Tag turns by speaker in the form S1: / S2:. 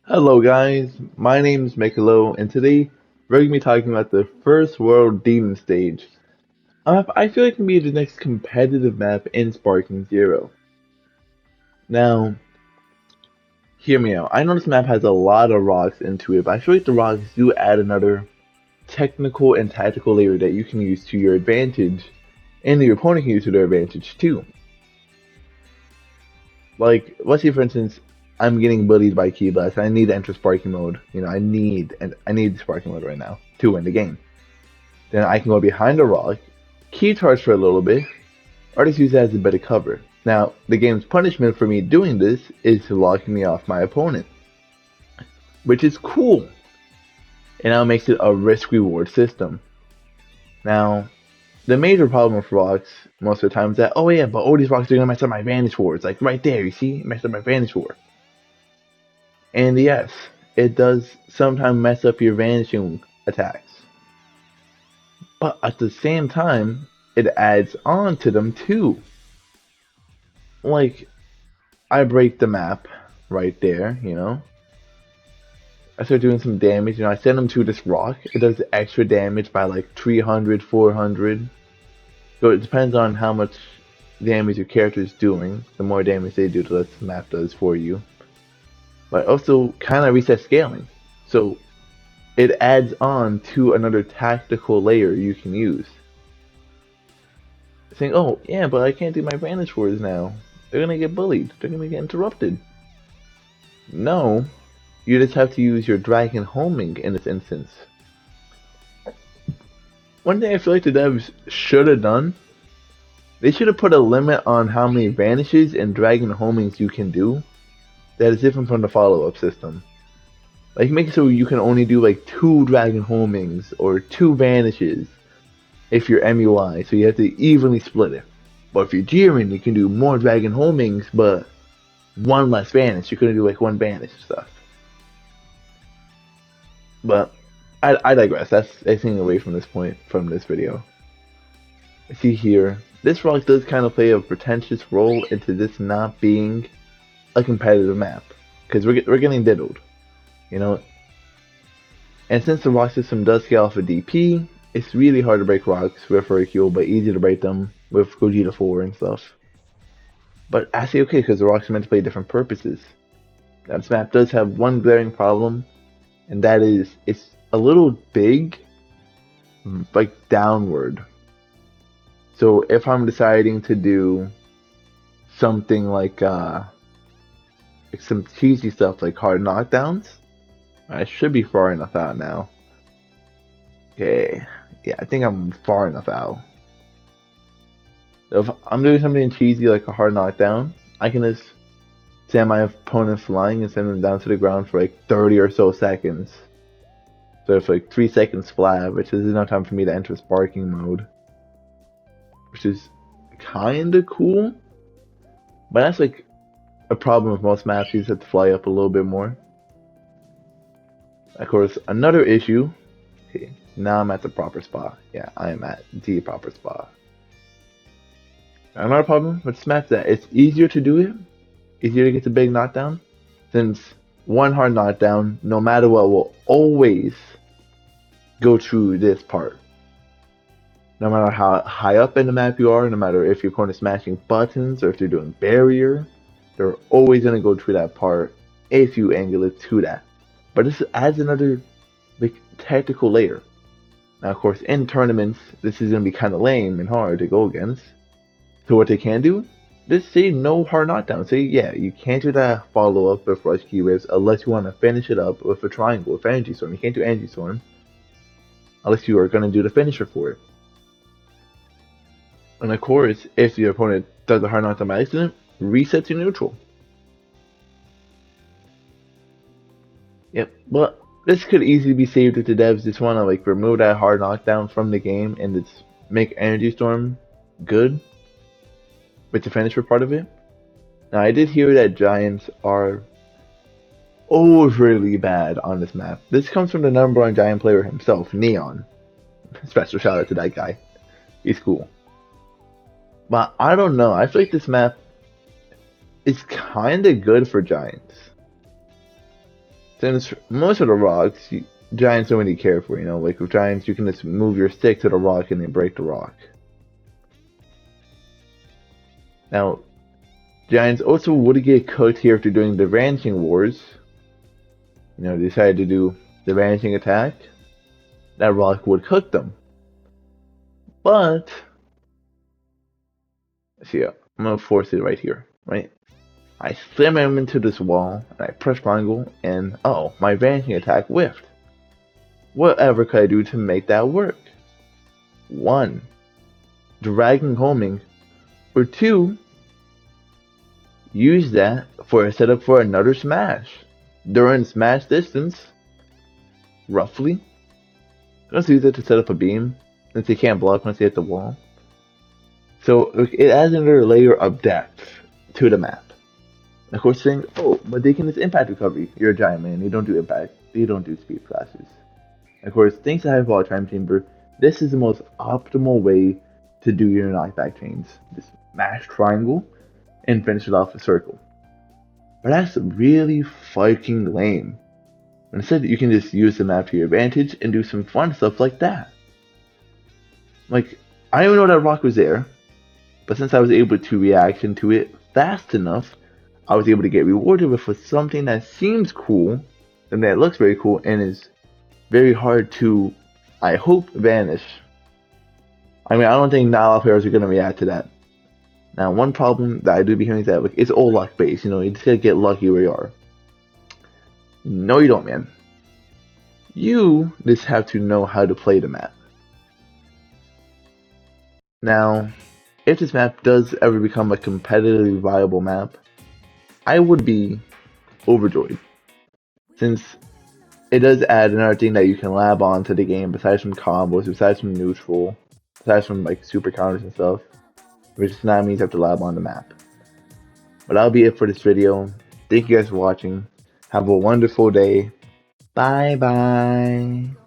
S1: Hello guys, my name is Mikelo, and today we're going to be talking about the First World Demon Stage. I feel like it can be the next competitive map in Sparking Zero. Now, hear me out. I know this map has a lot of rocks into it, but I feel like the rocks do add another technical and tactical layer that you can use to your advantage, and your opponent can use to their advantage too. Like, let's say for instance, I'm getting bullied by Key Blast. I need to enter Sparking mode. I need Sparking mode right now to win the game. Then I can go behind a rock, key charge for a little bit, or just use that as a bit of cover. Now, the game's punishment for me doing this is to lock me off my opponent, which is cool. It now makes it a risk-reward system. Now, the major problem with rocks most of the time is that, oh yeah, but all these rocks are gonna mess up my vantage wards. Like right there, you see? Mess up my vantage ward. And yes, it does sometimes mess up your vanishing attacks. But at the same time, it adds on to them too. Like, I break the map right there. I start doing some damage, I send them to this rock. It does extra damage by like 300, 400. So it depends on how much damage your character is doing. The more damage they do, the less the map does for you. But also kind of resets scaling. So it adds on to another tactical layer you can use. Saying, oh, yeah, but I can't do my vantage wards now. They're gonna get bullied. They're gonna get interrupted. No, you just have to use your dragon homing in this instance. One thing I feel like the devs should have done, they should have put a limit on how many vanishes and dragon homings you can do that is different from the follow-up system. Like make it so you can only do like 2 dragon homings or 2 vanishes if you're MUI, so you have to evenly split it. But if you're Jiren, you can do more dragon homings, but 1 less vanish. You couldn't do like 1 vanish stuff. But I digress. That's taking away from this point from this video. See here, this rock does kind of play a pretentious role into this not being a competitive map because we're getting diddled, you know. And since the rock system does scale off of DP, it's really hard to break rocks with Hercule, but easy to break them with Gogeta 4 and stuff. But I say okay because the rocks are meant to play different purposes. Now this map does have one glaring problem, and that is it's a little big, like downward. So if I'm deciding to do something like some cheesy stuff like hard knockdowns, I should be far enough out now. Okay, yeah, I think I'm far enough out. So if I'm doing something cheesy like a hard knockdown, I can just send my opponent flying and send them down to the ground for like 30 or so seconds. So it's like 3 seconds flat, which is enough time for me to enter sparking mode. Which is kinda cool. But that's like a problem with most maps, you just have to fly up a little bit more. Of course, another issue. Okay, now I'm at the proper spot. Yeah, I am at the proper spot. Another problem with this map is that it's easier to do it, easier to get the big knockdown, since one hard knockdown, no matter what, will always go through this part. No matter how high up in the map you are, no matter if your opponent's smashing buttons or if they're doing barrier, they're always going to go through that part if you angle it to that. But this adds another like tactical layer. Now, of course, in tournaments, this is going to be kind of lame and hard to go against. So what they can do, just say no hard knockdown. Say, yeah, you can't do that follow-up with rush key waves unless you want to finish it up with a triangle with energy storm. You can't do energy storm unless you are going to do the finisher for it. And of course, if your opponent does a hard knockdown by accident, reset to neutral. Yep, but this could easily be saved if the devs just want to like remove that hard knockdown from the game and just make energy storm good with the finisher part of it. Now I did hear that giants are overly bad on this map. This comes from the #1 giant player himself, Neon. Special shout out to that guy. He's cool. But I don't know. I feel like this map is kinda good for giants. since most of the rocks, giants don't really care for. Like with giants, you can just move your stick to the rock and they break the rock. Now, giants also would get cooked here after doing the vanishing wars. They decided to do the vanishing attack. That rock would cook them. But, see, I'm gonna force it right here, right? I slam him into this wall, and I press triangle, and oh, my vanishing attack whiffed. Whatever could I do to make that work? 1. Dragging homing, or 2. Use that for a setup for another smash. During smash distance, roughly. Let's use it to set up a beam, since they can't block once they hit the wall. So it adds another layer of depth to the map. And of course, saying, oh, but they can just impact recovery. You're a giant man. You don't do impact. You don't do speed classes. And of course, thanks to Hyperbolic Time Chamber, this is the most optimal way to do your knockback chains. Just mash triangle and finish it off a circle. But that's really fucking lame. Instead, you can just use the map to your advantage and do some fun stuff like that. Like, I didn't even know that rock was there, but since I was able to react to it fast enough, I was able to get rewarded with something that seems cool, and that looks very cool, and is very hard to, I hope, vanish. I mean, I don't think not a lot of players are going to react to that. Now, one problem that I do be hearing is that like, it's all luck based. You just gotta get lucky where you are. No, you don't, man. You just have to know how to play the map. Now, if this map does ever become a competitively viable map, I would be overjoyed, since it does add another thing that you can lab on to the game besides from combos, besides from neutral, besides from like super counters and stuff, which now means you have to lab on the map. But that'll be it for this video. Thank you guys for watching. Have a wonderful day. Bye bye.